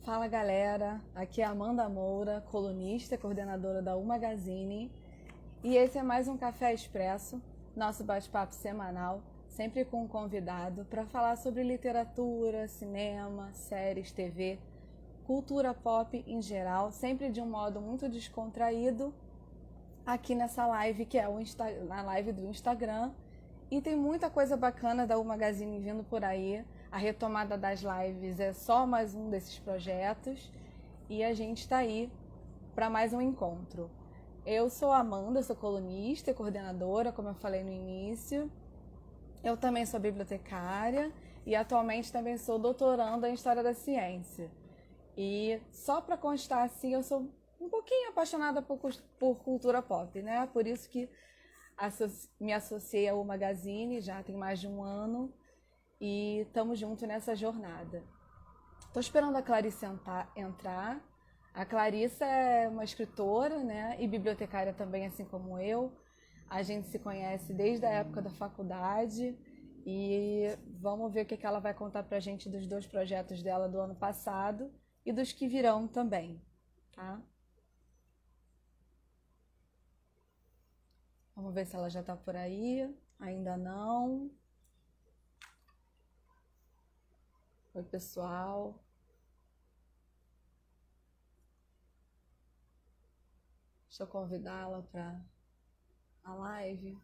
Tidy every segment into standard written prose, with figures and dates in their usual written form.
Fala galera, aqui é Amanda Moura, colunista e coordenadora da U Magazine, e esse é mais um Café Expresso, nosso bate-papo semanal, sempre com um convidado para falar sobre literatura, cinema, séries, TV, cultura pop em geral, sempre de um modo muito descontraído, aqui nessa live que é a live do Instagram. E tem muita coisa bacana da U Magazine vindo por aí. A retomada das lives é só mais um desses projetos e a gente está aí para mais um encontro. Eu sou a Amanda, sou colunista e coordenadora, como eu falei no início. Eu também sou bibliotecária e atualmente também sou doutoranda em História da Ciência. E só para constar assim, eu sou um pouquinho apaixonada por cultura pop, né? Por isso que me associei ao Magazine, já tem mais de um ano, e estamos juntos nessa jornada. Estou esperando a Clarissa entrar. A Clarissa é uma escritora, né, e bibliotecária também, assim como eu. A gente se conhece desde a época da faculdade e vamos ver o que ela vai contar para a gente dos dois projetos dela do ano passado e dos que virão também, tá? Vamos ver se ela já está por aí. Ainda não. Oi, pessoal. Deixa eu convidá-la para a live.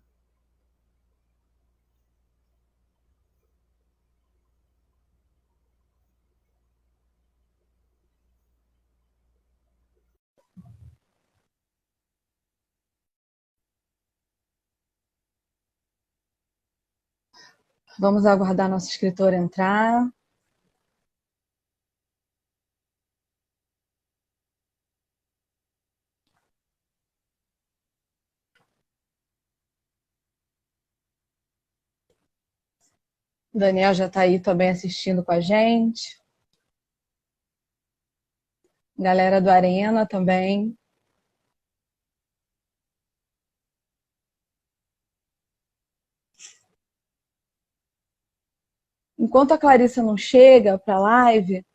Vamos aguardar nosso escritor entrar. O Daniel já está aí também assistindo com a gente. Galera do Arena também. Enquanto a Clarissa não chega para a live,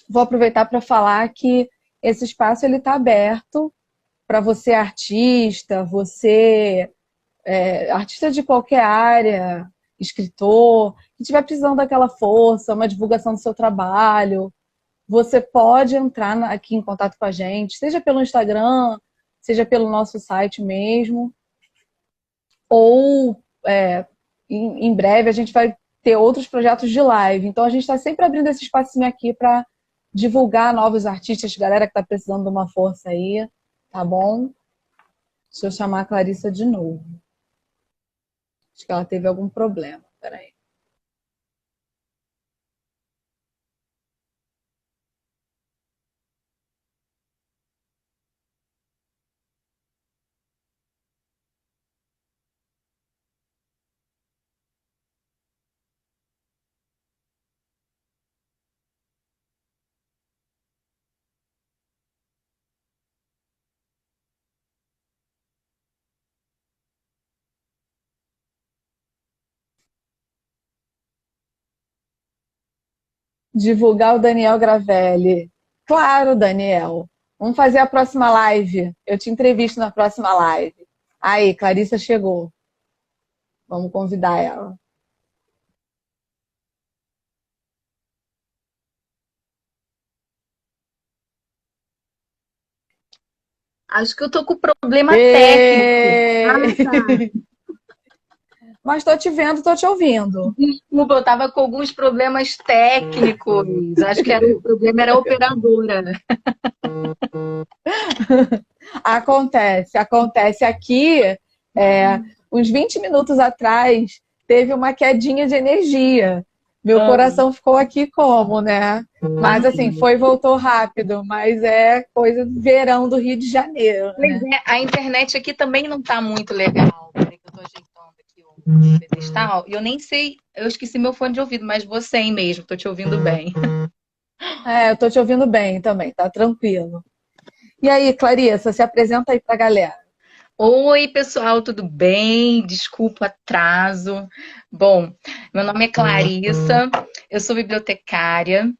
vou aproveitar para falar que esse espaço está aberto para você artista, artista de qualquer área, escritor, que estiver precisando daquela força, uma divulgação do seu trabalho. Você pode entrar aqui em contato com a gente, seja pelo Instagram, seja pelo nosso site mesmo, ou em breve a gente vai ter outros projetos de live. Então a gente está sempre abrindo esse espacinho aqui para divulgar novos artistas, galera que está precisando de uma força aí, tá bom? Deixa eu chamar a Clarissa de novo. Acho que ela teve algum problema. Peraí. Divulgar o Daniel Gravelli. Claro, Daniel. Vamos fazer a próxima live. Eu te entrevisto na próxima live. Aí, Clarissa chegou. Vamos convidar ela. Acho que eu tô com problema técnico. Mas tô te vendo, tô te ouvindo. Desculpa, eu tava com alguns problemas técnicos. Acho que o problema era a operadora. Acontece. Aqui, uns 20 minutos atrás, teve uma quedinha de energia. Meu coração ficou aqui como, né? Mas assim, voltou rápido, mas é coisa do verão do Rio de Janeiro, né? A internet aqui também não tá muito legal. Peraí que eu tô ajeitando aqui o pedestal. E eu nem sei, eu esqueci meu fone de ouvido, mas vou sem mesmo, tô te ouvindo bem. Eu tô te ouvindo bem também, tá tranquilo. E aí, Clarissa, se apresenta aí pra galera. Oi, pessoal, tudo bem? Desculpa o atraso. Bom, meu nome é Clarissa, eu sou bibliotecária,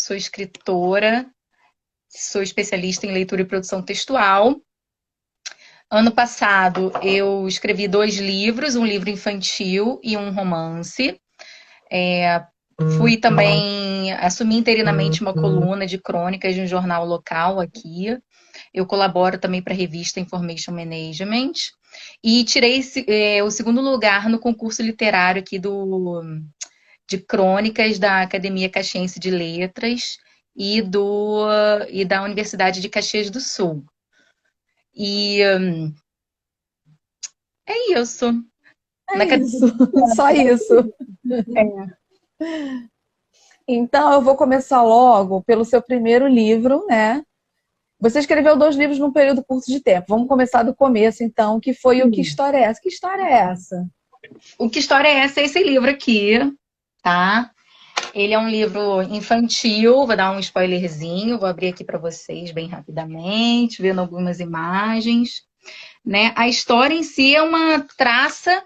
sou escritora, sou especialista em leitura e produção textual. Ano passado eu escrevi 2 livros, um livro infantil e um romance. Fui também assumir interinamente uma coluna de crônicas de um jornal local aqui. Eu colaboro também para a revista Information Management. E tirei o segundo lugar no concurso literário aqui de crônicas da Academia Caxiense de Letras e da Universidade de Caxias do Sul. E é isso. É isso, só isso. Então, eu vou começar logo pelo seu primeiro livro, né? Você escreveu 2 livros num período curto de tempo. Vamos começar do começo, então, que foi o Que História é Essa? Que história é essa? O Que História é Essa? É esse livro aqui, tá? Ele é um livro infantil, vou dar um spoilerzinho, vou abrir aqui para vocês bem rapidamente, vendo algumas imagens, né? A história em si é uma traça,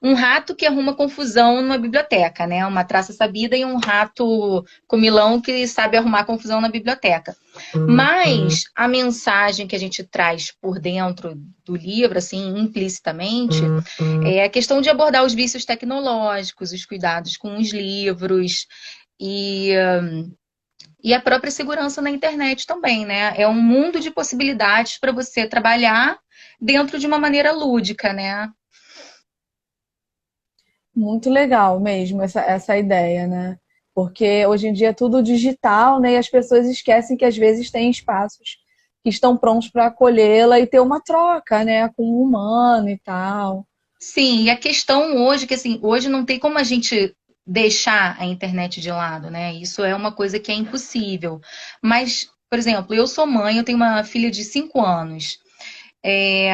um rato que arruma confusão numa biblioteca, né? Uma traça sabida e um rato comilão que sabe arrumar confusão na biblioteca. Mas a mensagem que a gente traz por dentro do livro, assim, implicitamente, é a questão de abordar os vícios tecnológicos, os cuidados com os livros e a própria segurança na internet também, né? É um mundo de possibilidades para você trabalhar dentro de uma maneira lúdica, né? Muito legal mesmo essa ideia, né? Porque hoje em dia é tudo digital, né? E as pessoas esquecem que às vezes tem espaços que estão prontos para acolhê-la e ter uma troca, né? Com o humano e tal. Sim, e a questão hoje, que assim, hoje não tem como a gente deixar a internet de lado, né? Isso é uma coisa que é impossível. Mas, por exemplo, eu sou mãe, eu tenho uma filha de 5 anos. É,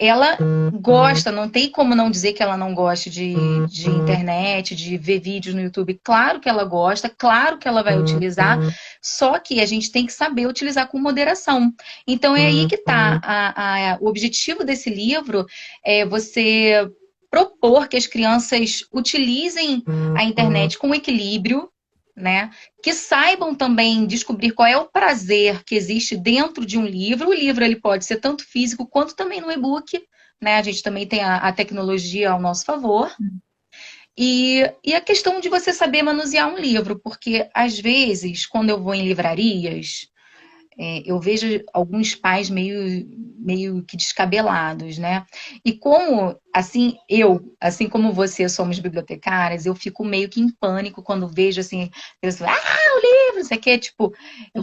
ela gosta, não tem como não dizer que ela não gosta de internet, de ver vídeos no YouTube. Claro que ela gosta, claro que ela vai utilizar, só que a gente tem que saber utilizar com moderação. Então é aí que está o objetivo desse livro, é você propor que as crianças utilizem a internet com equilíbrio, né? Que saibam também descobrir qual é o prazer que existe dentro de um livro. O livro ele pode ser tanto físico quanto também no e-book, né? A gente também tem a tecnologia ao nosso favor. E a questão de você saber manusear um livro, porque às vezes, quando eu vou em livrarias, eu vejo alguns pais meio que descabelados, né? E como, assim, assim como você somos bibliotecárias, eu fico meio que em pânico quando vejo, assim, pessoas, o livro, isso aqui é tipo,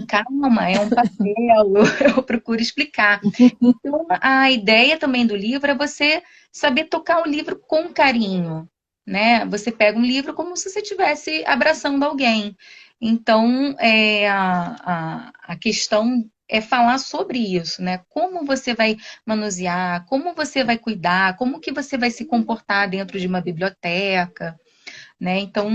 calma, é um papel, eu procuro explicar. Então, a ideia também do livro é você saber tocar o livro com carinho, né? Você pega um livro como se você estivesse abraçando alguém. Então, a questão é falar sobre isso, né? Como você vai manusear, como você vai cuidar, como que você vai se comportar dentro de uma biblioteca, né? Então,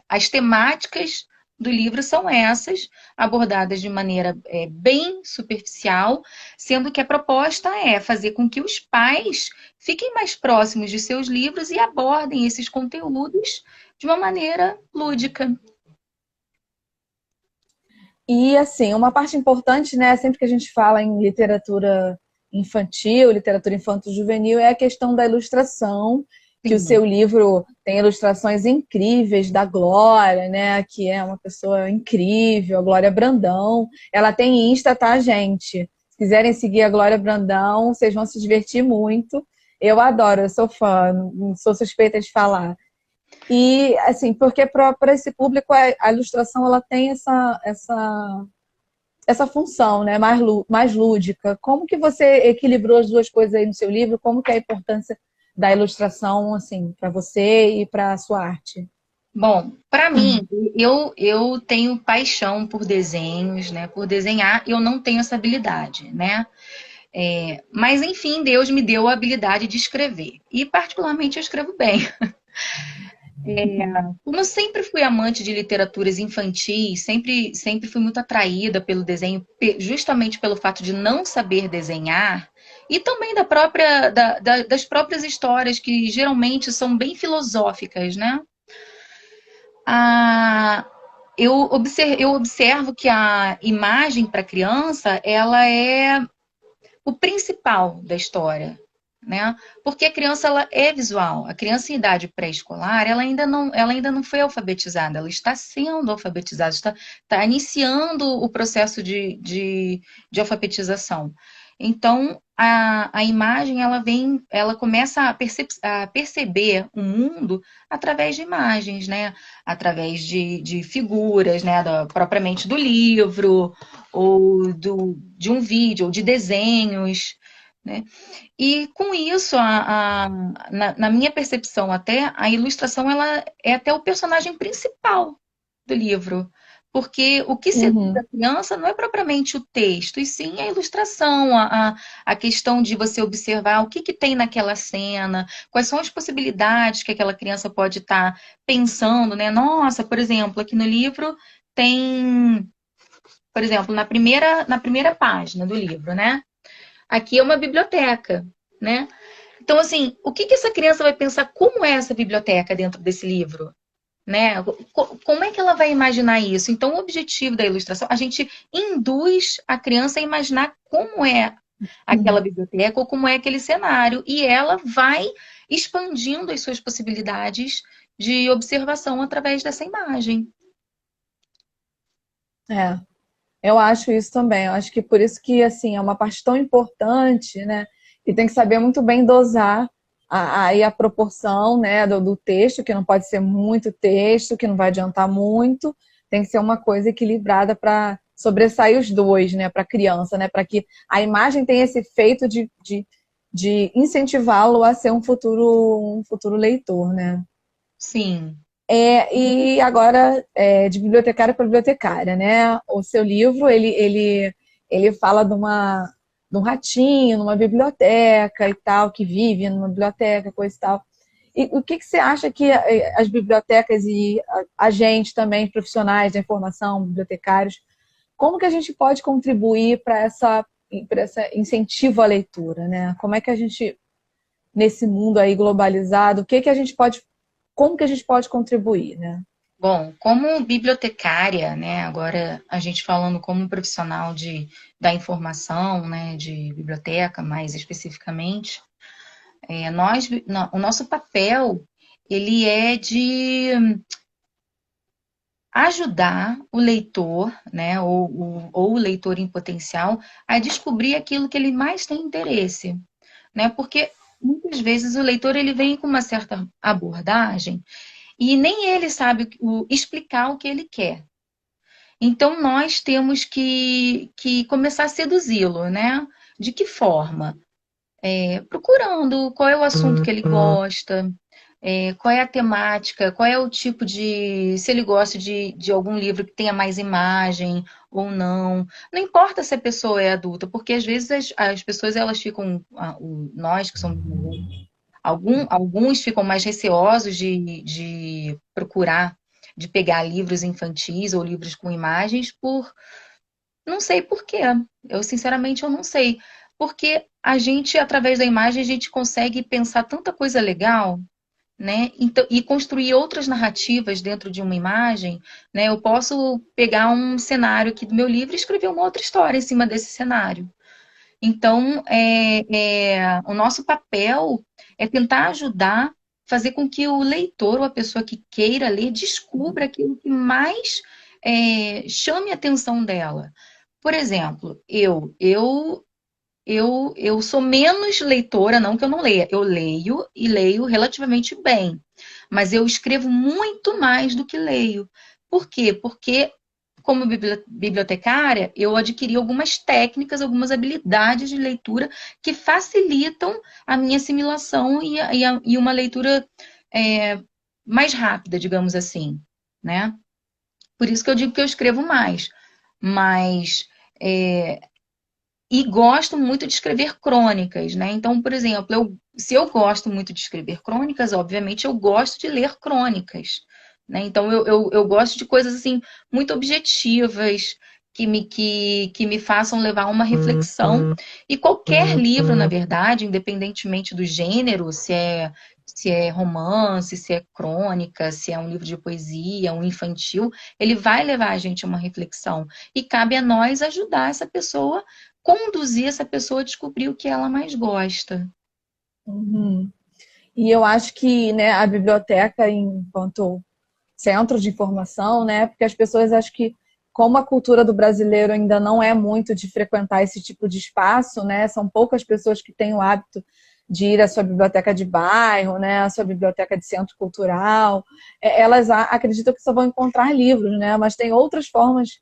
as temáticas do livro são essas, abordadas de maneira bem superficial, sendo que a proposta é fazer com que os pais fiquem mais próximos de seus livros e abordem esses conteúdos de uma maneira lúdica. E, assim, uma parte importante, né, sempre que a gente fala em literatura infantil, literatura infanto-juvenil, é a questão da ilustração, que o seu livro tem ilustrações incríveis da Glória, né, que é uma pessoa incrível, a Glória Brandão. Ela tem Insta, tá, gente? Se quiserem seguir a Glória Brandão, vocês vão se divertir muito. Eu adoro, eu sou fã, não sou suspeita de falar. E, assim, porque para esse público a ilustração ela tem essa função, né, mais lúdica. Como que você equilibrou as duas coisas aí no seu livro? Como que é a importância da ilustração, assim, para você e para a sua arte? Bom, para mim, eu tenho paixão por desenhos, né? Por desenhar, eu não tenho essa habilidade, né? Mas, enfim, Deus me deu a habilidade de escrever. E, particularmente, eu escrevo bem. Como eu sempre fui amante de literaturas infantis, sempre fui muito atraída pelo desenho, justamente pelo fato de não saber desenhar, e também das próprias histórias, que geralmente são bem filosóficas, né? eu observo que a imagem para criança, ela é o principal da história, né? Porque a criança ela é visual. A criança em idade pré-escolar, ela ainda não foi alfabetizada, ela está sendo alfabetizada, está iniciando o processo de alfabetização. Então, a imagem ela começa a perceber o mundo através de imagens, né? Através de figuras, né? Propriamente do livro, ou de um vídeo, ou de desenhos, né? E com isso, na minha percepção até, a ilustração ela é até o personagem principal do livro. Porque o que seduz a Uhum. criança não é propriamente o texto, e sim a ilustração, a questão de você observar o que tem naquela cena, quais são as possibilidades que aquela criança pode estar pensando, né? Nossa, por exemplo, aqui no livro tem, por exemplo, na primeira página do livro, né? Aqui é uma biblioteca, né? Então, assim, o que essa criança vai pensar? Como é essa biblioteca dentro desse livro? Né? Como é que ela vai imaginar isso? Então, o objetivo da ilustração, a gente induz a criança a imaginar como é aquela Uhum. biblioteca ou como é aquele cenário, e ela vai expandindo as suas possibilidades de observação através dessa imagem. É, eu acho isso também. Eu acho que por isso que assim é uma parte tão importante, né? E tem que saber muito bem dosar aí a proporção, né, do texto, que não pode ser muito texto, que não vai adiantar muito. Tem que ser uma coisa equilibrada para sobressair os dois, né, para a criança, né, para que a imagem tenha esse efeito de incentivá-lo a ser um futuro leitor, né? Sim. E agora, de bibliotecária para bibliotecária, né? O seu livro, ele fala de um ratinho numa biblioteca e tal, que vive numa biblioteca, coisa e tal. E o que você acha que as bibliotecas e a gente também, profissionais da informação, bibliotecários, como que a gente pode contribuir para essa incentivo à leitura, né? Como é que a gente, nesse mundo aí globalizado, como que a gente pode contribuir, né? Bom, como bibliotecária, né, agora a gente falando como profissional da informação, né, de biblioteca, mais especificamente, o nosso papel, ele é de ajudar o leitor, né, ou o leitor em potencial, a descobrir aquilo que ele mais tem interesse, né, porque muitas vezes o leitor ele vem com uma certa abordagem e nem ele sabe explicar o que ele quer. Então, nós temos que começar a seduzi-lo, né? De que forma? Procurando qual é o assunto que ele gosta, qual é a temática, qual é o tipo de. Se ele gosta de algum livro que tenha mais imagem ou não. Não importa se a pessoa é adulta, porque às vezes as pessoas elas ficam. Nós que somos. Alguns ficam mais receosos de procurar, de pegar livros infantis ou livros com imagens por não sei por quê. Sinceramente, eu não sei. Porque a gente, através da imagem, a gente consegue pensar tanta coisa legal, né? Então, e construir outras narrativas dentro de uma imagem, né? Eu posso pegar um cenário aqui do meu livro e escrever uma outra história em cima desse cenário. Então, o nosso papel é tentar ajudar, fazer com que o leitor ou a pessoa que queira ler descubra aquilo que mais chame a atenção dela. Por exemplo, eu sou menos leitora, não que eu não leia. Eu leio e leio relativamente bem, mas eu escrevo muito mais do que leio. Por quê? Porque como bibliotecária, eu adquiri algumas técnicas, algumas habilidades de leitura que facilitam a minha assimilação e uma leitura é, mais rápida, digamos assim, né? Por isso que eu digo que eu escrevo mais. Mas e gosto muito de escrever crônicas, né? Então, por exemplo, se eu gosto muito de escrever crônicas, obviamente eu gosto de ler crônicas, né? Então, eu gosto de coisas assim muito objetivas, que me façam levar a uma reflexão. E qualquer livro, na verdade, independentemente do gênero, se é se é romance, se é crônica, se é um livro de poesia, um infantil, ele vai levar a gente a uma reflexão. E cabe a nós ajudar essa pessoa, conduzir essa pessoa a descobrir o que ela mais gosta. Uhum. E eu acho que, né, a biblioteca, enquanto centro de informação, né, porque as pessoas acham que, como a cultura do brasileiro ainda não é muito de frequentar esse tipo de espaço, né, são poucas pessoas que têm o hábito de ir à sua biblioteca de bairro, né, à sua biblioteca de centro cultural, elas acreditam que só vão encontrar livros, né, mas tem outras formas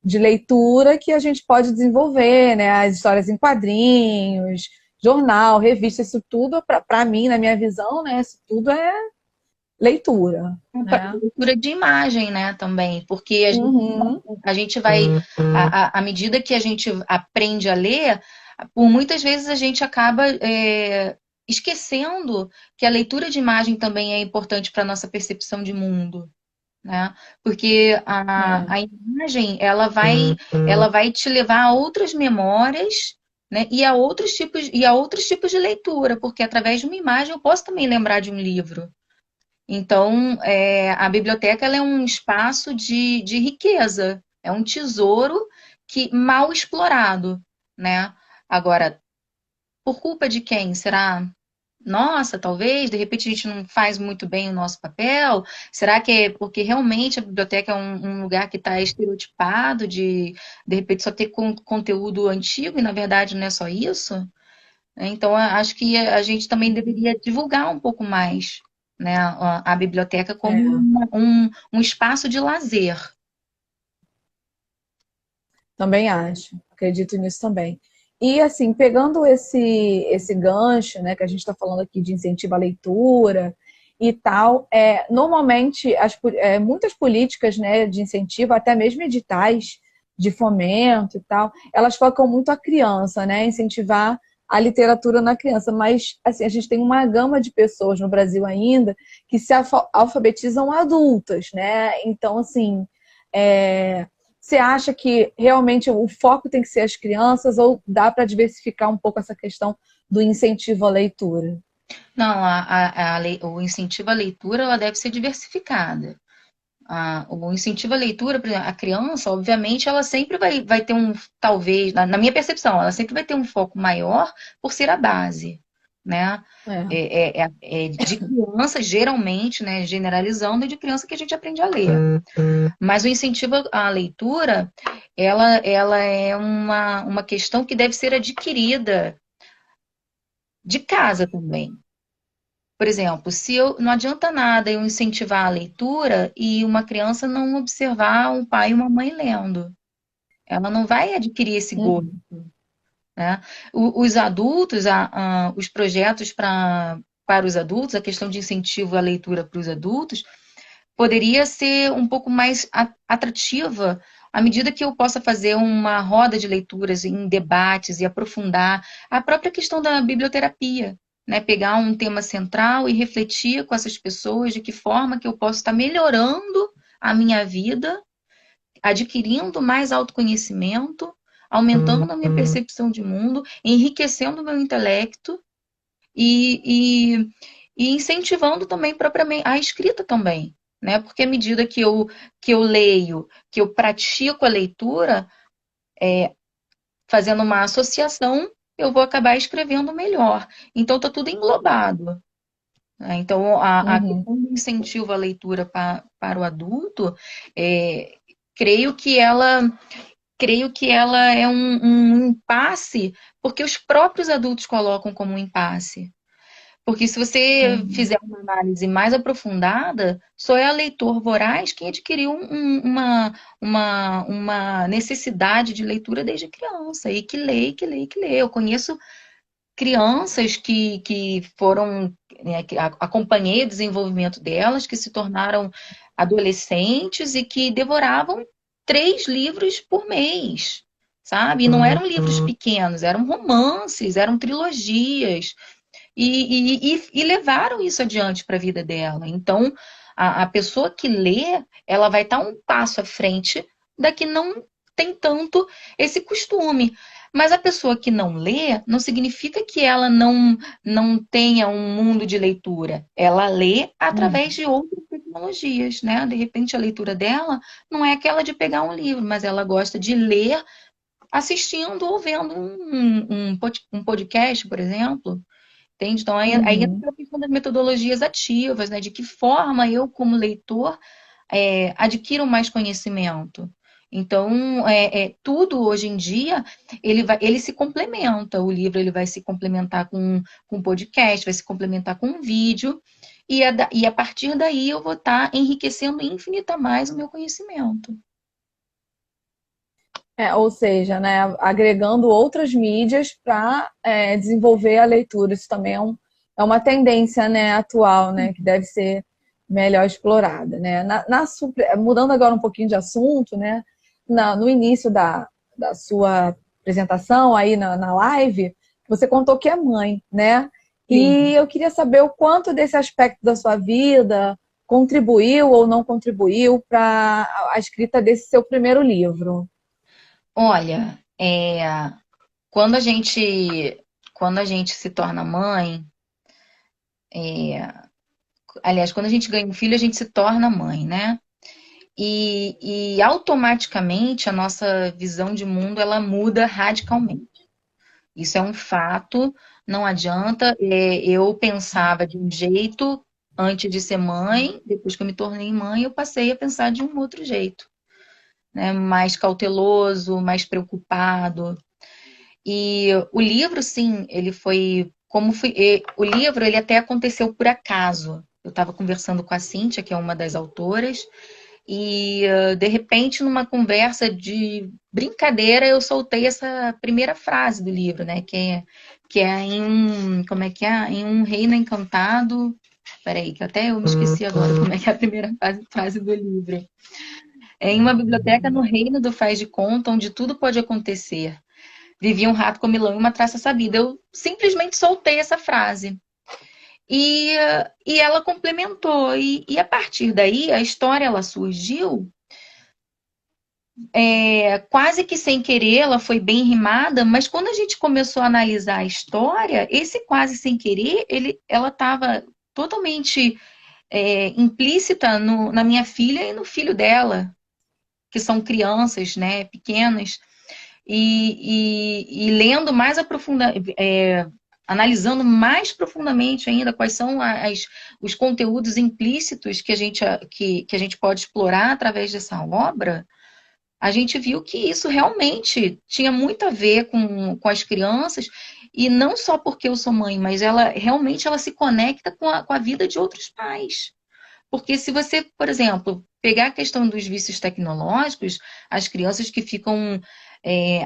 de leitura que a gente pode desenvolver, né? As histórias em quadrinhos, jornal, revista, isso tudo, para mim, na minha visão, né? Isso tudo é leitura, né? Leitura de imagem, né, também, porque Uhum, a gente vai, à medida que a gente aprende a ler, por muitas vezes a gente acaba esquecendo que a leitura de imagem também é importante para a nossa percepção de mundo, né? Porque é, a imagem, ela vai te levar a outras memórias, né? E a outros tipos de leitura, porque através de uma imagem eu posso também lembrar de um livro. Então, a biblioteca ela é um espaço de riqueza, é um tesouro que mal explorado, né? Agora, por culpa de quem? Será? Nossa, talvez, de repente a gente não faz muito bem o nosso papel? Será que é porque realmente a biblioteca é um lugar que está estereotipado de repente, só ter conteúdo antigo e na verdade não é só isso? Então, eu acho que a gente também deveria divulgar um pouco mais, né, a biblioteca como é, um espaço de lazer. também acho, acredito nisso também. E assim, pegando esse gancho, né, que a gente está falando aqui de incentivo à leitura e tal, normalmente muitas políticas, né, de incentivo, até mesmo editais de fomento e tal, elas focam muito a criança, né, incentivar a literatura na criança. Mas assim, a gente tem uma gama de pessoas no Brasil ainda que se alfabetizam adultas, né? Então, assim, é, você acha que realmente o foco tem que ser as crianças ou dá para diversificar um pouco essa questão do incentivo à leitura? Não, o incentivo à leitura ela deve ser diversificada. O incentivo à leitura, por exemplo, a criança, obviamente, ela sempre vai ter talvez, na minha percepção, ela sempre vai ter um foco maior por ser a base, né? É. É de criança, geralmente, né, generalizando, é de criança que a gente aprende a ler. Mas o incentivo à leitura, ela é uma questão que deve ser adquirida de casa também. Por exemplo, se eu não adianta nada eu incentivar a leitura e uma criança não observar um pai e uma mãe lendo. Ela não vai adquirir esse gosto, Uhum. né? Os adultos, os projetos para os adultos, a questão de incentivo à leitura para os adultos, poderia ser um pouco mais atrativa à medida que eu possa fazer uma roda de leituras em debates e aprofundar a própria questão da biblioterapia, né? Pegar um tema central e refletir com essas pessoas de que forma que eu posso estar melhorando a minha vida, adquirindo mais autoconhecimento, aumentando a minha percepção de mundo, enriquecendo o meu intelecto e, e, e incentivando também propriamente a escrita também, né? Porque à medida que eu leio, que eu pratico a leitura, fazendo uma associação, eu vou acabar escrevendo melhor. Então, está tudo englobado, né? Então, a Uhum. questão do incentivo à leitura para o adulto, é, creio que ela creio que ela é um impasse, porque os próprios adultos colocam como um impasse. Porque se você Uhum. fizer uma análise mais aprofundada, só é a leitor voraz quem adquiriu uma necessidade de leitura desde criança, e que lê, que lê, que lê. Eu conheço crianças que foram, né, que acompanhei o desenvolvimento delas, que se tornaram adolescentes e que devoravam 3 livros por mês, sabe? E não eram livros pequenos, eram romances, eram trilogias e levaram isso adiante para a vida dela. Então, a pessoa que lê, ela vai estar um passo à frente da que não tem tanto esse costume. Mas a pessoa que não lê, não significa que ela não tenha um mundo de leitura. Ela lê através Uhum. de outras tecnologias, né? De repente a leitura dela não é aquela de pegar um livro, mas ela gosta de ler assistindo ou vendo um podcast, por exemplo. Entende? Então, aí Uhum. entra a questão das metodologias ativas, né? De que forma eu, como leitor, adquiro mais conhecimento. Então, tudo hoje em dia, ele se complementa. O livro ele vai se complementar com podcast, vai se complementar com um vídeo, e a partir daí eu vou estar enriquecendo infinita mais o meu conhecimento. Ou seja, né, agregando outras mídias para desenvolver a leitura. Isso também é uma tendência, né, atual, né, que deve ser melhor explorada, né? Mudando agora um pouquinho de assunto, né, no início da sua apresentação aí na live, você contou que é mãe, né? Sim. E eu queria saber o quanto desse aspecto da sua vida contribuiu ou não contribuiu para a escrita desse seu primeiro livro. Olha, quando a gente, quando a gente se torna mãe, aliás, quando a gente ganha um filho, a gente se torna mãe, né? E automaticamente a nossa visão de mundo ela muda radicalmente. Isso é um fato, não adianta. Eu pensava de um jeito antes de ser mãe, depois que eu me tornei mãe, eu passei a pensar de um outro jeito, né? Mais cauteloso, mais preocupado. E o livro, sim, ele foi como foi. O livro ele até aconteceu por acaso. Eu estava conversando com a Cíntia, que é uma das autoras, e de repente, numa conversa de brincadeira, eu soltei essa primeira frase do livro, né? Que é em um, como é que é? Em um reino encantado. Peraí, que até eu me esqueci agora como é que é a primeira frase do livro. É em uma biblioteca no reino do faz de conta, onde tudo pode acontecer. Vivia um rato comilão e uma traça sabida. Eu simplesmente soltei essa frase. E ela complementou. E a partir daí, a história ela surgiu quase que sem querer, ela foi bem rimada, mas quando a gente começou a analisar a história, esse quase sem querer, ela estava totalmente implícita na minha filha e no filho dela, que são crianças, né, pequenas. E lendo mais analisando mais profundamente ainda quais são os conteúdos implícitos que a gente pode explorar através dessa obra, a gente viu que isso realmente tinha muito a ver com as crianças, e não só porque eu sou mãe, mas ela realmente ela se conecta com a vida de outros pais. Porque se você, por exemplo, pegar a questão dos vícios tecnológicos, as crianças que ficam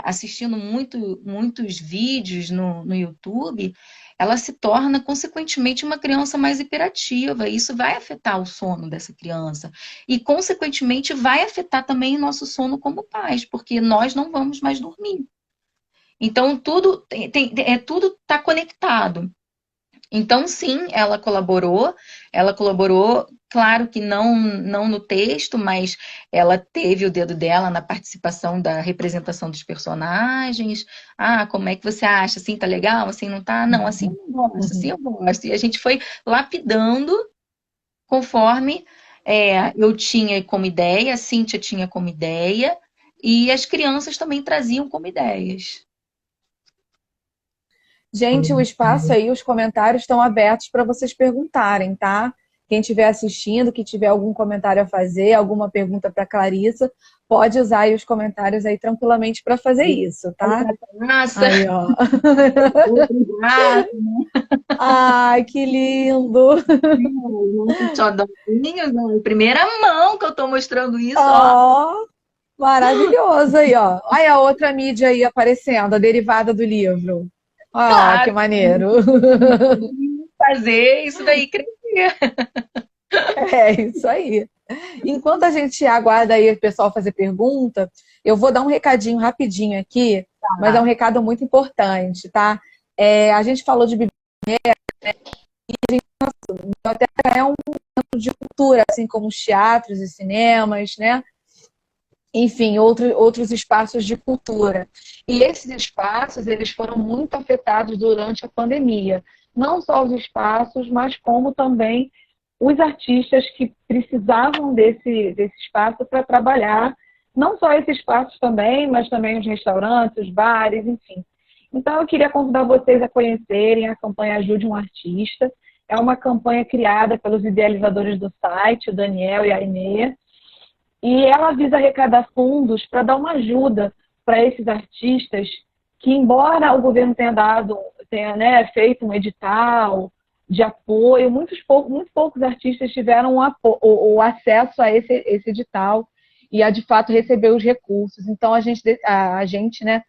assistindo muitos vídeos no YouTube, ela se torna, consequentemente, uma criança mais hiperativa. E isso vai afetar o sono dessa criança. E, consequentemente, vai afetar também o nosso sono como pais, porque nós não vamos mais dormir. Então, tudo está conectado. Então, sim, ela colaborou, claro que não no texto, mas ela teve o dedo dela na participação da representação dos personagens. Ah, como é que você acha? Assim tá legal? Assim não tá? Não, assim eu não gosto, assim eu gosto. E a gente foi lapidando conforme eu tinha como ideia, a Cíntia tinha como ideia, e as crianças também traziam como ideias. Gente, o espaço aí, os comentários estão abertos para vocês perguntarem, tá? Quem estiver assistindo, que tiver algum comentário a fazer, alguma pergunta para Clarissa, pode usar aí os comentários aí tranquilamente para fazer isso, tá? Nossa, Aí, ó. obrigada. Ai, que lindo! Xodózinhos, né? Primeira mão que eu tô mostrando isso, ó. Ó, maravilhoso aí, ó. Olha a outra mídia aí aparecendo, a derivada do livro. Ó, que Claro, maneiro. fazer isso daí crescer. É isso aí. Enquanto a gente aguarda aí o pessoal fazer pergunta, eu vou dar um recadinho rapidinho aqui, mas é um recado muito importante, tá? A gente falou de biblioteca, é um centro de cultura, assim como os teatros e cinemas, né? enfim, outros espaços de cultura. E esses espaços, eles foram muito afetados durante a pandemia. Não só os espaços, mas como também os artistas que precisavam desse espaço para trabalhar. Não só esses espaços também, mas também os restaurantes, os bares, enfim. Então, eu queria convidar vocês a conhecerem a campanha Ajude um Artista. É uma campanha criada pelos idealizadores do site, o Daniel e a Inês, e ela visa arrecadar fundos para dar uma ajuda para esses artistas que, embora o governo tenha, né, feito um edital de apoio, muito poucos artistas tiveram o acesso a esse edital e a, de fato, receber os recursos. Então, a gente, né,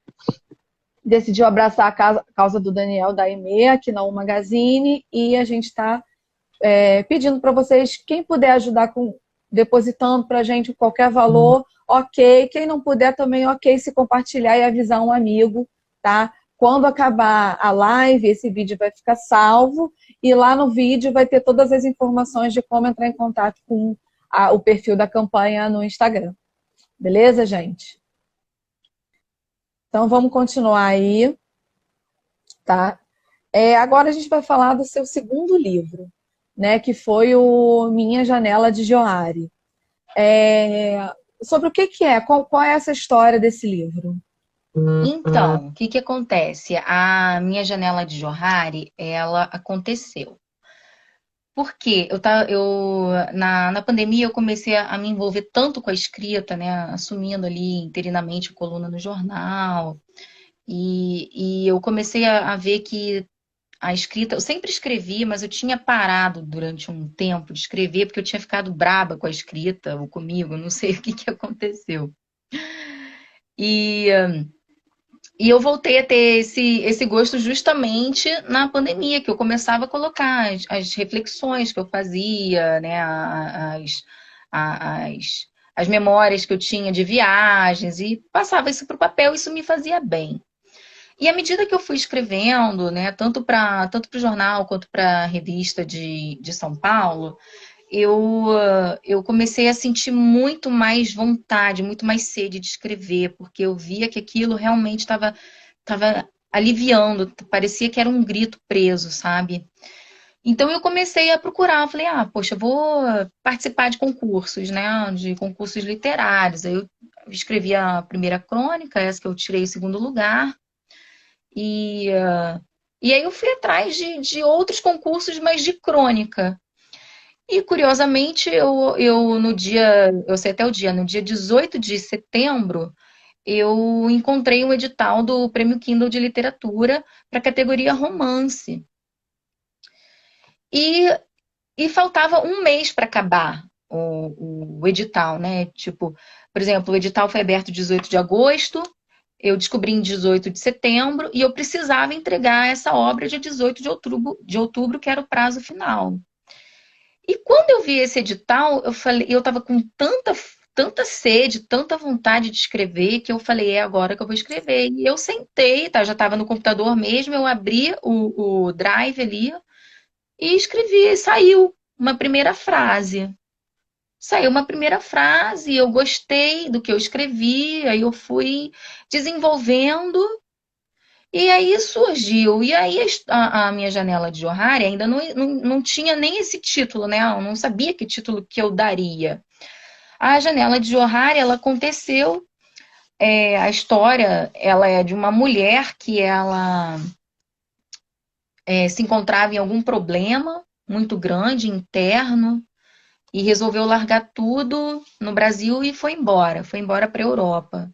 decidiu abraçar a causa do Daniel da EME aqui na U Magazine, e a gente está pedindo para vocês, quem puder ajudar depositando para a gente qualquer valor, ok. Quem não puder também, ok, se compartilhar e avisar um amigo, tá? Quando acabar a live, esse vídeo vai ficar salvo, e lá no vídeo vai ter todas as informações de como entrar em contato com o perfil da campanha no Instagram. Beleza, gente? Então vamos continuar aí, tá? Agora a gente vai falar do seu segundo livro, né, que foi o Minha Janela de Johari. Sobre o que é? Qual é essa história desse livro? Então, o que que acontece? A minha janela de Johari, ela aconteceu. Porque na pandemia eu comecei a me envolver tanto com a escrita, né? Assumindo ali interinamente a coluna no jornal. E eu comecei a ver que a escrita, eu sempre escrevi, mas eu tinha parado durante um tempo de escrever, porque eu tinha ficado braba com a escrita, ou comigo, não sei o que que aconteceu. E, e eu voltei a ter esse gosto justamente na pandemia, que eu começava a colocar as reflexões que eu fazia, né, as, as memórias que eu tinha de viagens, e passava isso para o papel, isso me fazia bem. E à medida que eu fui escrevendo, né, tanto o jornal quanto para a revista de São Paulo, eu comecei a sentir muito mais vontade, muito mais sede de escrever, porque eu via que aquilo realmente estava aliviando, parecia que era um grito preso, sabe? Então eu comecei a procurar, eu falei, poxa, eu vou participar de concursos, né, de concursos literários. Aí eu escrevi a primeira crônica, essa que eu tirei o segundo lugar, e, e aí eu fui atrás de outros concursos, mas de crônica. E curiosamente, eu no dia, eu sei até o dia, no dia 18 de setembro, eu encontrei um edital do Prêmio Kindle de Literatura para a categoria romance. E, e faltava um mês para acabar o edital, né? Tipo, por exemplo, o edital foi aberto 18 de agosto, eu descobri em 18 de setembro, e eu precisava entregar essa obra dia 18 de outubro, que era o prazo final. E quando eu vi esse edital, eu estava com tanta sede, tanta vontade de escrever, que eu falei, é agora que eu vou escrever. E eu sentei, tá? Já estava no computador mesmo, eu abri o Drive ali e escrevi, saiu uma primeira frase. Saiu uma primeira frase, eu gostei do que eu escrevi, aí eu fui desenvolvendo, e aí surgiu. E aí a minha janela de Johari ainda não tinha nem esse título, né? Eu não sabia que título que eu daria. A janela de Johari, ela aconteceu. A história, ela é de uma mulher que ela se encontrava em algum problema muito grande, interno, e resolveu largar tudo no Brasil e foi embora. Foi embora para a Europa.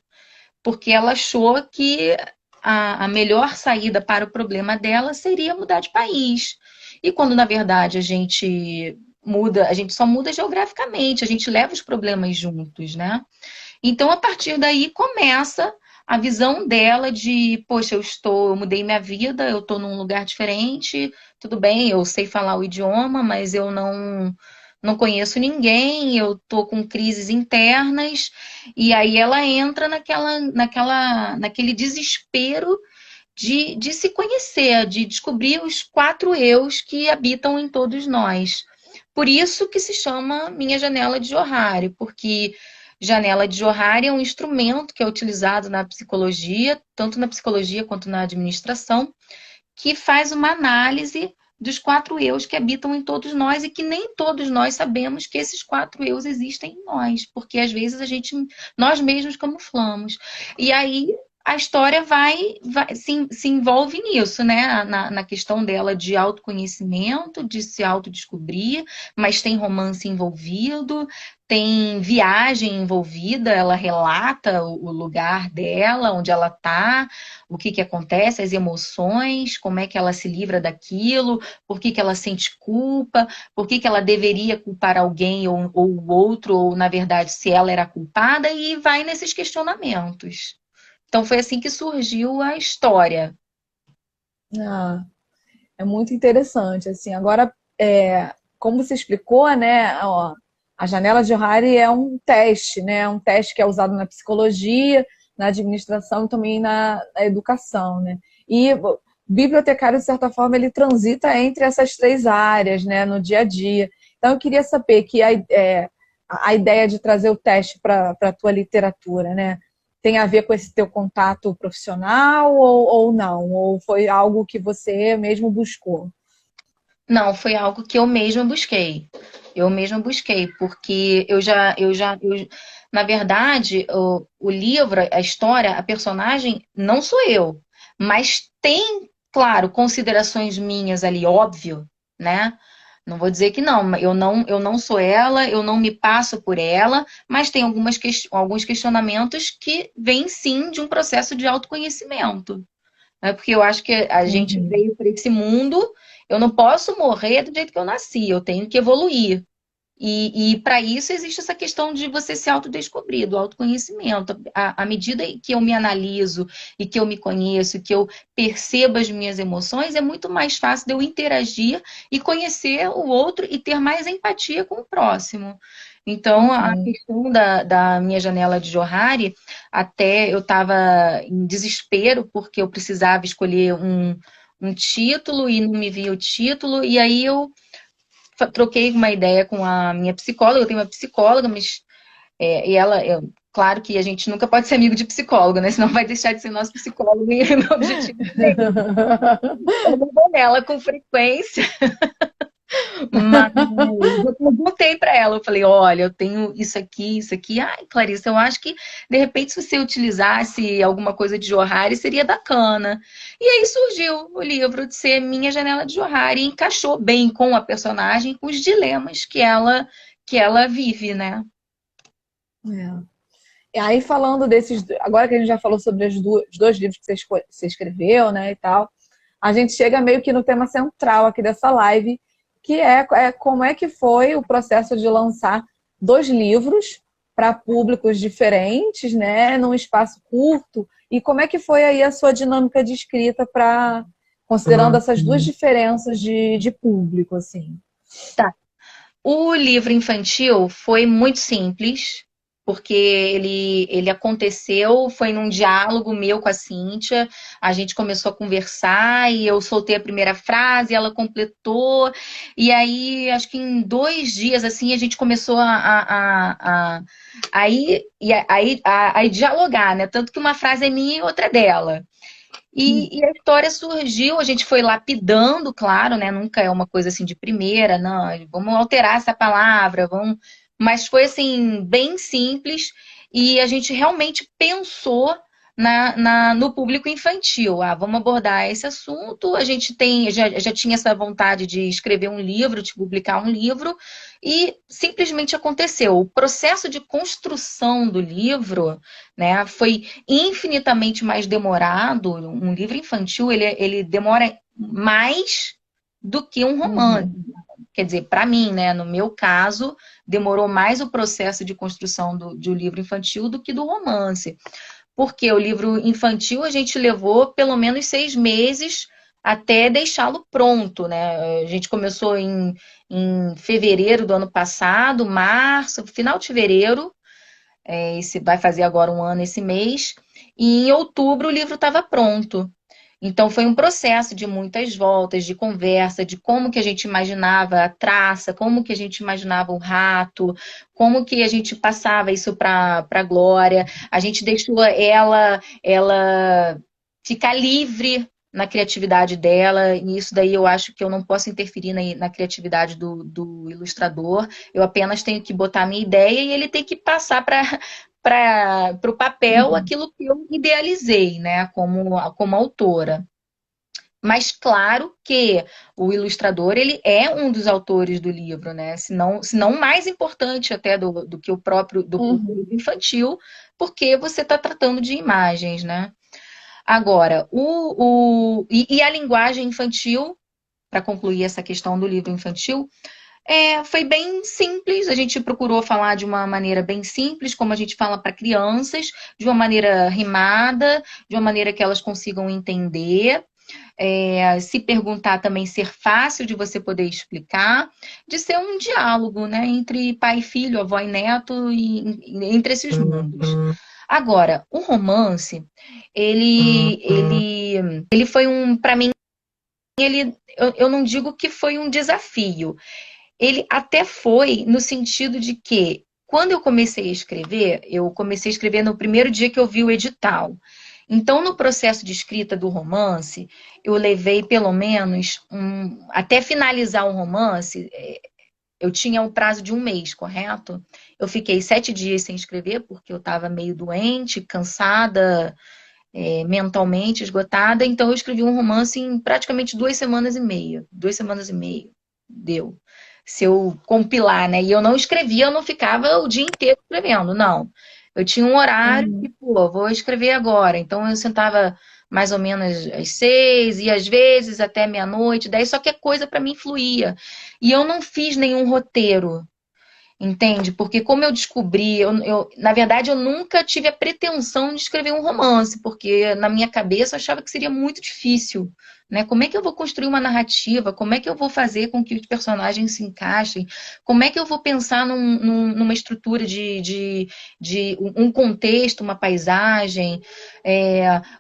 Porque ela achou que a melhor saída para o problema dela seria mudar de país. E quando, na verdade, a gente só muda geograficamente, a gente leva os problemas juntos, né? Então, a partir daí, começa a visão dela de, poxa, eu mudei minha vida, eu estou num lugar diferente, tudo bem, eu sei falar o idioma, mas eu não conheço ninguém, eu tô com crises internas, e aí ela entra naquele desespero de se conhecer, de descobrir os 4 eus que habitam em todos nós. Por isso que se chama Minha Janela de Johari, porque janela de Johari é um instrumento que é utilizado na psicologia, tanto na psicologia quanto na administração, que faz uma análise dos 4 eus que habitam em todos nós e que nem todos nós sabemos que esses 4 eus existem em nós, porque às vezes nós mesmos camuflamos. E aí a história se envolve nisso, né? Na questão dela de autoconhecimento, de se autodescobrir, mas tem romance envolvido, tem viagem envolvida, ela relata o lugar dela, onde ela está, o que acontece, as emoções, como é que ela se livra daquilo, por que ela sente culpa, por que ela deveria culpar alguém ou o outro, ou na verdade se ela era culpada, e vai nesses questionamentos. Então foi assim que surgiu a história. Ah, é muito interessante, assim. Agora, como você explicou, né, ó, a janela de Harry é um teste, né, um teste que é usado na psicologia, na administração e também na educação, né. E o bibliotecário, de certa forma, ele transita entre essas três áreas, né, no dia a dia. Então, eu queria saber que a ideia de trazer o teste para a tua literatura, né, tem a ver com esse teu contato profissional ou não? Ou foi algo que você mesmo buscou? Não, foi algo que eu mesma busquei. Eu mesma busquei, porque na verdade, o livro, a história, a personagem, não sou eu, mas tem, claro, considerações minhas ali, óbvio, né? Não vou dizer que não, eu não sou ela, eu não me passo por ela, mas tem alguns questionamentos que vêm sim de um processo de autoconhecimento. Né? Porque eu acho que a gente Uhum. veio para esse mundo, eu não posso morrer do jeito que eu nasci, eu tenho que evoluir. E para isso existe essa questão de você se autodescobrir, do autoconhecimento. À medida que eu me analiso e que eu me conheço, que eu percebo as minhas emoções, é muito mais fácil de eu interagir e conhecer o outro e ter mais empatia com o próximo. Então, a Uhum. questão da minha janela de Johari, até eu estava em desespero, porque eu precisava escolher um título e não me via o título, e aí eu troquei uma ideia com a minha psicóloga, eu tenho uma psicóloga, mas e ela, claro que a gente nunca pode ser amigo de psicólogo, né? Senão vai deixar de ser nosso psicólogo e meu objetivo é eu não vou nela com frequência, mas eu perguntei para ela, eu falei, olha, eu tenho isso aqui, isso aqui. Ai, Clarissa, eu acho que de repente se você utilizasse alguma coisa de Johari seria bacana. E aí surgiu o livro de ser Minha Janela de Johari e encaixou bem com a personagem, com os dilemas que ela vive, né? É. E aí, falando agora que a gente já falou sobre os dois livros que você escreveu, né, e tal, a gente chega meio que no tema central aqui dessa live, que é como é que foi o processo de lançar dois livros para públicos diferentes, né, num espaço curto, e como é que foi aí a sua dinâmica de escrita considerando essas duas diferenças de público, assim. Tá. O livro infantil foi muito simples, porque ele aconteceu, foi num diálogo meu com a Cíntia, a gente começou a conversar e eu soltei a primeira frase, ela completou, e aí acho que em 2 dias assim a gente começou a dialogar, né? Tanto que uma frase é minha e outra é dela. E a história surgiu, a gente foi lapidando, claro, né? Nunca é uma coisa assim de primeira, não, vamos alterar essa palavra, vamos. Mas foi assim, bem simples, e a gente realmente pensou no público infantil. Ah, vamos abordar esse assunto. A gente já tinha essa vontade de escrever um livro, de publicar um livro, e simplesmente aconteceu. O processo de construção do livro, né, foi infinitamente mais demorado. Um livro infantil, ele demora mais do que um romance. Uhum. Quer dizer, para mim, né, no meu caso, demorou mais o processo de construção de um livro infantil do que do romance. Porque o livro infantil a gente levou pelo menos 6 meses até deixá-lo pronto, né? A gente começou em fevereiro do ano passado, março, final de fevereiro, esse vai fazer agora um ano esse mês, e em outubro o livro estava pronto. Então foi um processo de muitas voltas, de conversa, de como que a gente imaginava a traça, como que a gente imaginava o rato, como que a gente passava isso para a Glória. A gente deixou ela ficar livre na criatividade dela, e isso daí eu acho que eu não posso interferir na criatividade do ilustrador, eu apenas tenho que botar a minha ideia e ele tem que passar para o papel Uhum. aquilo que eu idealizei, né, como autora. Mas claro que o ilustrador ele é um dos autores do livro, né? Se não mais importante até do que o próprio Uhum. livro infantil, porque você está tratando de imagens, né? Agora, e a linguagem infantil, para concluir essa questão do livro infantil, foi bem simples. A gente procurou falar de uma maneira bem simples, como a gente fala para crianças, de uma maneira rimada, de uma maneira que elas consigam entender. Se perguntar também ser fácil de você poder explicar, de ser um diálogo, né, entre pai e filho, avó e neto, e entre esses mundos. Agora, o romance, ele foi para mim, eu não digo que foi um desafio. Ele até foi no sentido de que, quando eu comecei a escrever no primeiro dia que eu vi o edital. Então, no processo de escrita do romance, eu levei pelo menos até finalizar o romance, eu tinha o prazo de um mês, correto? Eu fiquei 7 dias sem escrever, porque eu estava meio doente, cansada, mentalmente esgotada. Então, eu escrevi um romance em praticamente 2 semanas e meia. 2 semanas e meia. Deu. Se eu compilar, né? E eu não escrevia, eu não ficava o dia inteiro escrevendo, não. Eu tinha um horário que, Uhum. pô, vou escrever agora. Então, eu sentava mais ou menos às 6, e às vezes até meia-noite, daí só que a coisa para mim fluía. E eu não fiz nenhum roteiro. Entende? Porque como eu descobri, na verdade eu nunca tive a pretensão de escrever um romance, porque na minha cabeça eu achava que seria muito difícil, né? Como é que eu vou construir uma narrativa? Como é que eu vou fazer com que os personagens se encaixem? Como é que eu vou pensar numa estrutura de um contexto, uma paisagem?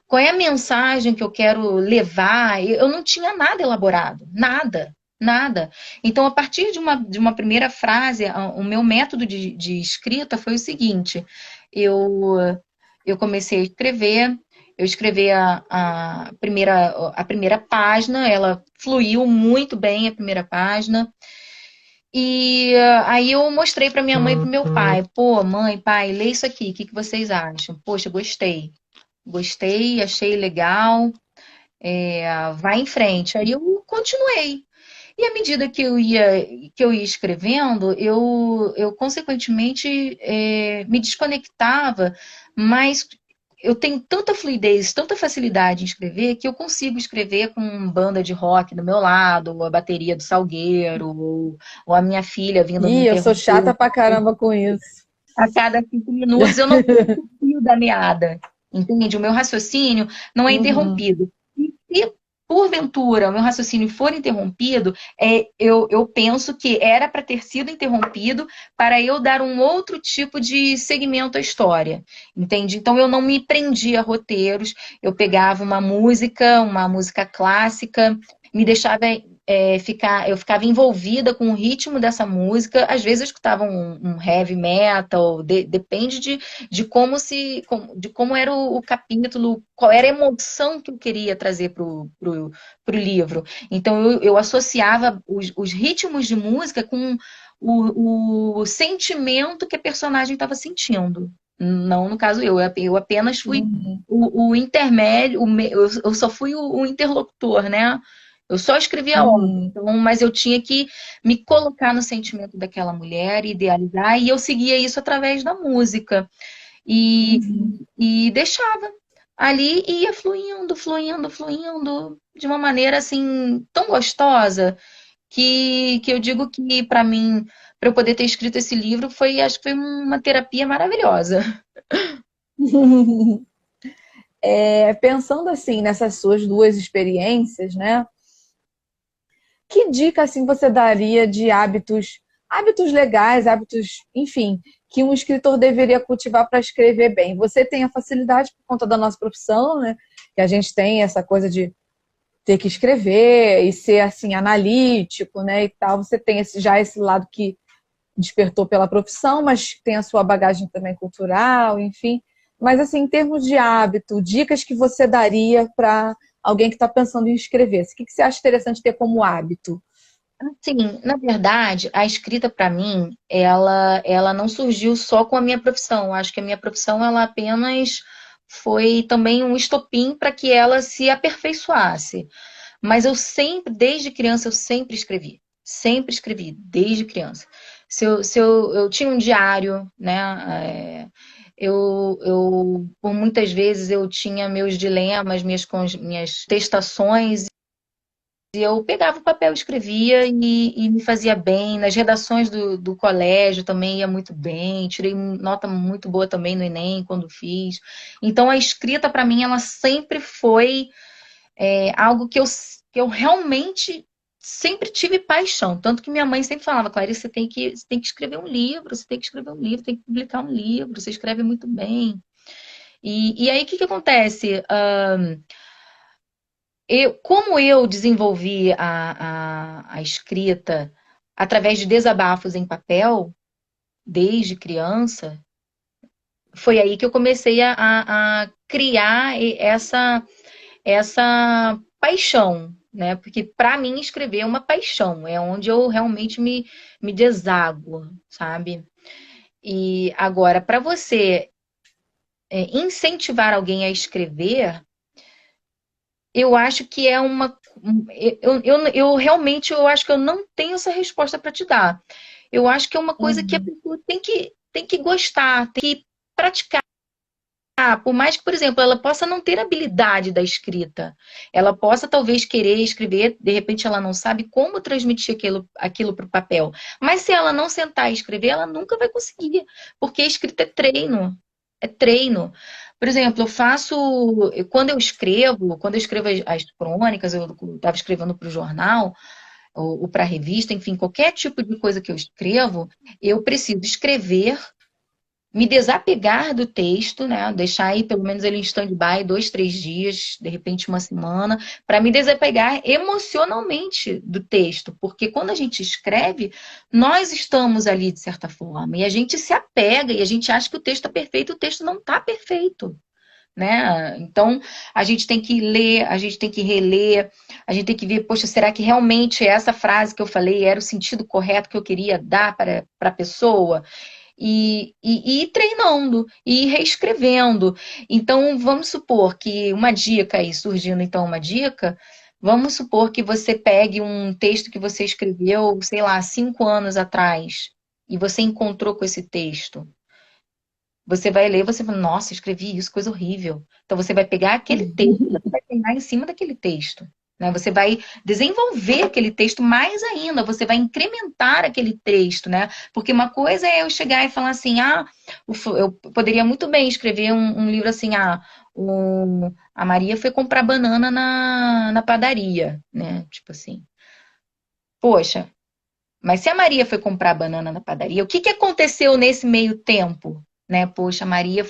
Qual é a mensagem que eu quero levar? Eu não tinha nada elaborado, nada. Nada. Então, a partir de uma primeira frase, o meu método de escrita foi o seguinte: eu, eu comecei a escrever, eu escrevi a primeira página, ela fluiu muito bem a primeira página, e aí eu mostrei para minha mãe e para meu pai: pô, mãe, pai, lê isso aqui, o que que vocês acham? Poxa, gostei. Gostei, achei legal, vai em frente. Aí eu continuei. E à medida que eu ia escrevendo, eu consequentemente me desconectava, mas eu tenho tanta fluidez, tanta facilidade em escrever, que eu consigo escrever com banda de rock do meu lado, ou a bateria do Salgueiro, ou a minha filha vindo me Ih, eu sou interromper chata pra caramba com isso. a cada 5 minutos. Eu não perco o fio da meada, entende? O meu raciocínio não é Uhum. interrompido. E porventura o meu raciocínio for interrompido, eu penso que era para ter sido interrompido para eu dar um outro tipo de segmento à história, entende? Então eu não me prendia a roteiros, eu pegava uma música clássica, me deixava eu ficava envolvida com o ritmo dessa música. Às vezes eu escutava um heavy metal, depende de como era o capítulo, qual era a emoção que eu queria trazer pro livro. Então eu associava os ritmos de música com o sentimento que a personagem estava sentindo. Não, no caso eu apenas fui Uhum. o intermédio, eu só fui o interlocutor, né? Eu só escrevia a obra, Uhum. então, mas eu tinha que me colocar no sentimento daquela mulher, idealizar, e eu seguia isso através da música. E, Uhum. e deixava ali, e ia fluindo, fluindo, fluindo, de uma maneira assim, tão gostosa, que eu digo que para mim, para eu poder ter escrito esse livro, acho que foi uma terapia maravilhosa. Pensando assim nessas suas duas experiências, né? Que dica assim você daria de hábitos legais, hábitos, enfim, que um escritor deveria cultivar para escrever bem? Você tem a facilidade por conta da nossa profissão, né? Que a gente tem essa coisa de ter que escrever e ser assim analítico, né, e tal. Você tem já esse lado que despertou pela profissão, mas tem a sua bagagem também cultural, enfim. Mas assim, em termos de hábito, dicas que você daria para alguém que está pensando em escrever? O que você acha interessante ter como hábito? Sim, na verdade, a escrita para mim, ela não surgiu só com a minha profissão. Acho que a minha profissão, ela apenas foi também um estopim para que ela se aperfeiçoasse. Mas eu sempre, desde criança, eu sempre escrevi, desde criança. Se eu tinha um diário, né? Por muitas vezes eu tinha meus dilemas, minhas testações. E eu pegava o papel, escrevia e me fazia bem. Nas redações do colégio também ia muito bem. Tirei nota muito boa também no Enem quando fiz. Então a escrita para mim ela sempre foi algo que eu realmente sempre tive paixão. Tanto que minha mãe sempre falava, Clarice, você tem que escrever um livro, você tem que escrever um livro, tem que publicar um livro, você escreve muito bem. E aí o que acontece? Como eu desenvolvi a escrita através de desabafos em papel, desde criança, foi aí que eu comecei a criar essa paixão, né? Porque para mim escrever é uma paixão, é onde eu realmente me deságuo, sabe? E agora, para você incentivar alguém a escrever, eu acho que é uma. Eu realmente eu acho que eu não tenho essa resposta para te dar. Eu acho que é uma coisa que a Uhum. pessoa tem que gostar, tem que praticar. Por mais que, por exemplo, ela possa não ter habilidade da escrita, ela possa talvez querer escrever, de repente ela não sabe como transmitir aquilo para o papel. Mas se ela não sentar e escrever, ela nunca vai conseguir, porque a escrita é treino. É treino. Por exemplo, quando eu escrevo as crônicas, eu estava escrevendo para o jornal, ou para a revista, enfim, qualquer tipo de coisa que eu escrevo, eu preciso escrever, me desapegar do texto, né? Deixar aí pelo menos ele em stand-by 2, 3 dias, de repente uma semana, para me desapegar emocionalmente do texto, porque quando a gente escreve, nós estamos ali de certa forma e a gente se apega e a gente acha que o texto está perfeito, o texto não está perfeito. Né? Então, a gente tem que ler, a gente tem que reler, a gente tem que ver, poxa, será que realmente essa frase que eu falei era o sentido correto que eu queria dar para a pessoa? E ir treinando, e ir reescrevendo. Então, vamos supor que uma dica aí, surgindo então uma dica, vamos supor que você pegue um texto que você escreveu, sei lá, 5 anos atrás, e você encontrou com esse texto. Você vai ler, você fala, nossa, escrevi isso, coisa horrível. Então você vai pegar aquele texto, você vai treinar em cima daquele texto. Né? Você vai desenvolver aquele texto mais ainda, você vai incrementar aquele texto, né? Porque uma coisa é eu chegar e falar assim, eu poderia muito bem escrever um livro assim, a Maria foi comprar banana na padaria, né? Tipo assim, poxa, mas se a Maria foi comprar banana na padaria, o que aconteceu nesse meio tempo? Né? Poxa, a Maria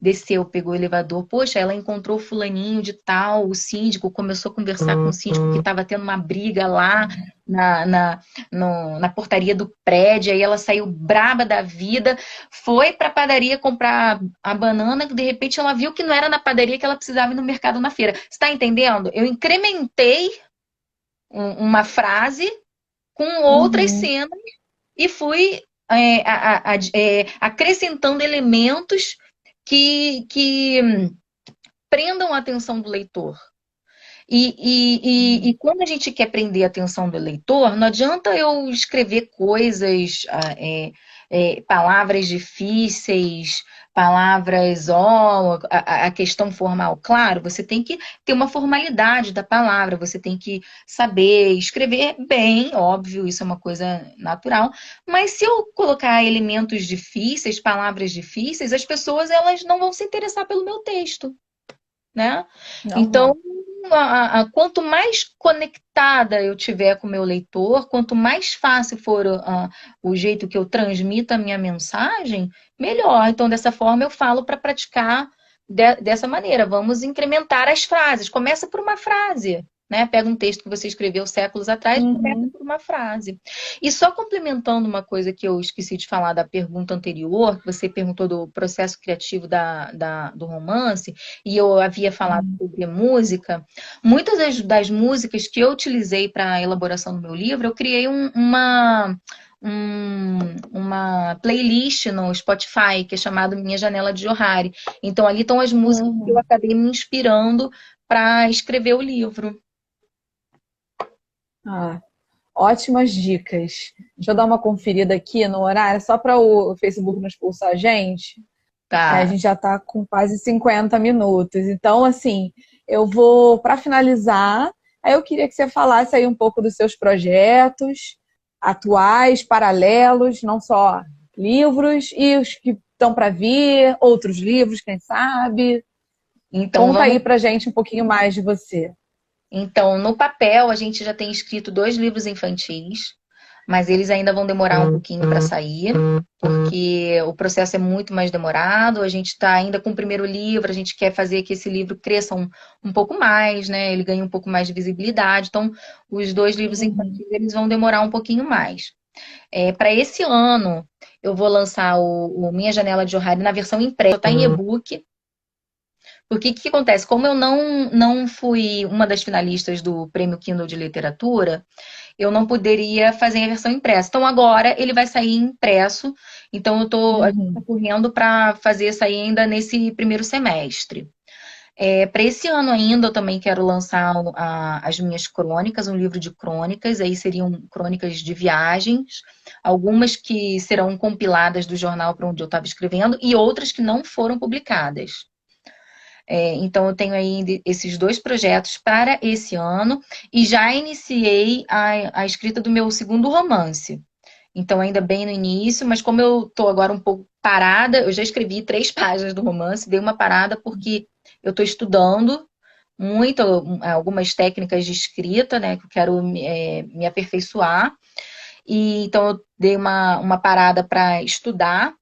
desceu, pegou o elevador. Poxa, ela encontrou o fulaninho de tal, o síndico, começou a conversar com o síndico que estava tendo uma briga lá na portaria do prédio. Aí ela saiu braba da vida, foi para a padaria comprar a banana, de repente ela viu que não era na padaria que ela precisava ir no mercado ou na feira. Você está entendendo? Eu incrementei uma frase com outras Uhum. cenas e fui acrescentando elementos que prendam a atenção do leitor. E quando a gente quer prender a atenção do leitor, não adianta eu escrever coisas, palavras difíceis, palavras, a questão formal. Claro, você tem que ter uma formalidade da palavra, você tem que saber escrever bem, óbvio, isso é uma coisa natural, mas se eu colocar elementos difíceis, palavras difíceis, as pessoas elas não vão se interessar pelo meu texto. né? Então, Normal. quanto mais conectada eu tiver com o meu leitor, quanto mais fácil for o jeito que eu transmito a minha mensagem, melhor. Então, dessa forma, eu falo para praticar dessa maneira. Vamos incrementar as frases. Começa por uma frase. Né? Pega um texto que você escreveu séculos atrás e começa Uhum. por uma frase. E só complementando uma coisa que eu esqueci de falar da pergunta anterior, que você perguntou do processo criativo do romance, e eu havia falado sobre música. Muitas das músicas que eu utilizei para a elaboração do meu livro, eu criei uma playlist no Spotify, que é chamado Minha Janela de Johari. Então, ali estão as músicas que eu Uhum. acabei me inspirando para escrever o livro. Ah, ótimas dicas. Deixa eu dar uma conferida aqui no horário, só para o Facebook não expulsar a gente. A Tá. gente já está com quase 50 minutos. Então, assim, eu vou, para finalizar, aí eu queria que você falasse aí um pouco dos seus projetos atuais, paralelos, não só livros, e os que estão para vir, outros livros, quem sabe. Então, Conta vamos. aí pra gente um pouquinho mais de você. Então, no papel, a gente já tem escrito 2 livros infantis, mas eles ainda vão demorar um pouquinho para sair, porque o processo é muito mais demorado. A gente está ainda com o primeiro livro, a gente quer fazer que esse livro cresça um pouco mais, né? Ele ganhe um pouco mais de visibilidade. Então, os 2 livros Uhum. infantis, eles vão demorar um pouquinho mais. Para esse ano, eu vou lançar o Minha Janela de Johari na versão impressa, está em e-book. Porque o que acontece? Como eu não fui uma das finalistas do Prêmio Kindle de Literatura, eu não poderia fazer a versão impressa. Então agora ele vai sair impresso. Então a gente está Uhum. correndo para fazer sair ainda nesse primeiro semestre. Para esse ano ainda eu também quero lançar as minhas crônicas, um livro de crônicas. Aí seriam crônicas de viagens, algumas que serão compiladas do jornal para onde eu estava escrevendo e outras que não foram publicadas. Então, eu tenho aí esses 2 projetos para esse ano e já iniciei a escrita do meu segundo romance. Então, ainda bem no início, mas como eu estou agora um pouco parada, eu já escrevi 3 páginas do romance, dei uma parada porque eu estou estudando muito algumas técnicas de escrita, né, que eu quero me aperfeiçoar. E então, eu dei uma parada para estudar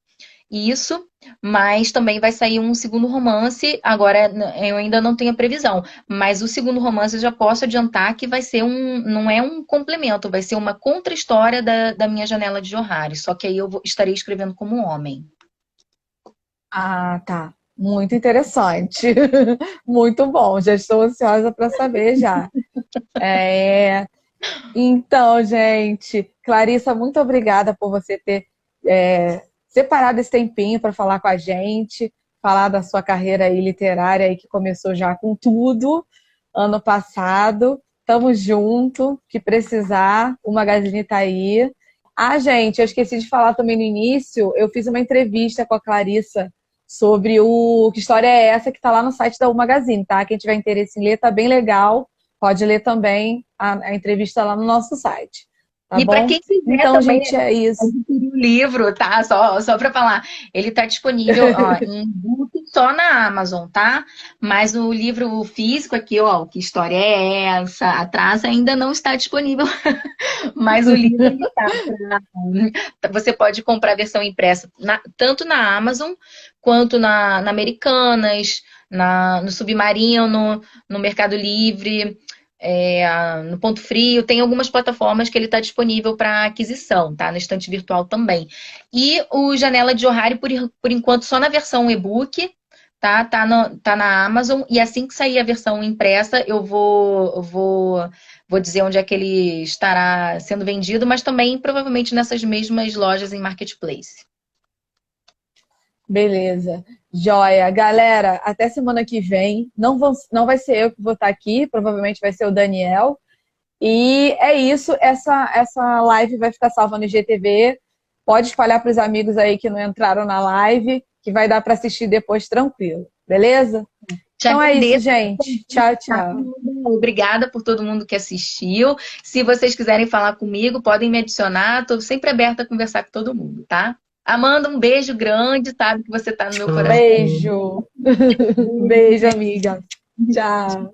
isso, mas também vai sair um segundo romance. Agora eu ainda não tenho a previsão, mas o segundo romance eu já posso adiantar que vai ser não é um complemento, vai ser uma contra-história da Minha Janela de Johari, só que aí eu estarei escrevendo como homem. Ah, tá. Muito interessante. Muito bom. Já estou ansiosa para saber já. É, Então, gente, Clarissa, muito obrigada por você ter separado esse tempinho para falar com a gente, falar da sua carreira aí literária aí que começou já com tudo ano passado. Tamo junto, que precisar, o Magazine tá aí. Ah, gente, eu esqueci de falar também no início, eu fiz uma entrevista com a Clarissa sobre o Que História é Essa, que tá lá no site da U Magazine, tá? Quem tiver interesse em ler, tá bem legal. Pode ler também a entrevista lá no nosso site, tá E para bom? quem quiser Então, também gente, é isso. adquirir o livro, tá? Só para falar, ele está disponível ó, em book só na Amazon, tá? Mas o livro físico aqui, ó, Que História é Essa? Atrás ainda não está disponível, mas o livro ele tá. Você pode comprar a versão impressa tanto na Amazon quanto na Americanas, no Submarino, no Mercado Livre, no Ponto Frio. Tem algumas plataformas que ele está disponível para aquisição, tá? Na estante virtual também. E o Janela de Johari, por enquanto, só na versão e-book. Tá na Amazon, e assim que sair a versão impressa, eu vou dizer onde é que ele estará sendo vendido, mas também provavelmente nessas mesmas lojas em marketplace. Beleza. Joia. Galera, até semana que vem. Não vai ser eu que vou estar aqui, provavelmente vai ser o Daniel. E é isso, essa live vai ficar salva no IGTV. Pode espalhar para os amigos aí que não entraram na live, que vai dar para assistir depois tranquilo. Beleza? Te Então é isso, agradeço. gente. Tchau, Tá? tchau. Obrigada por todo mundo que assistiu. Se vocês quiserem falar comigo, podem me adicionar. Estou sempre aberta a conversar com todo mundo, tá? Amanda, um beijo grande, sabe que você tá no meu coração. Beijo. Beijo, amiga. Tchau.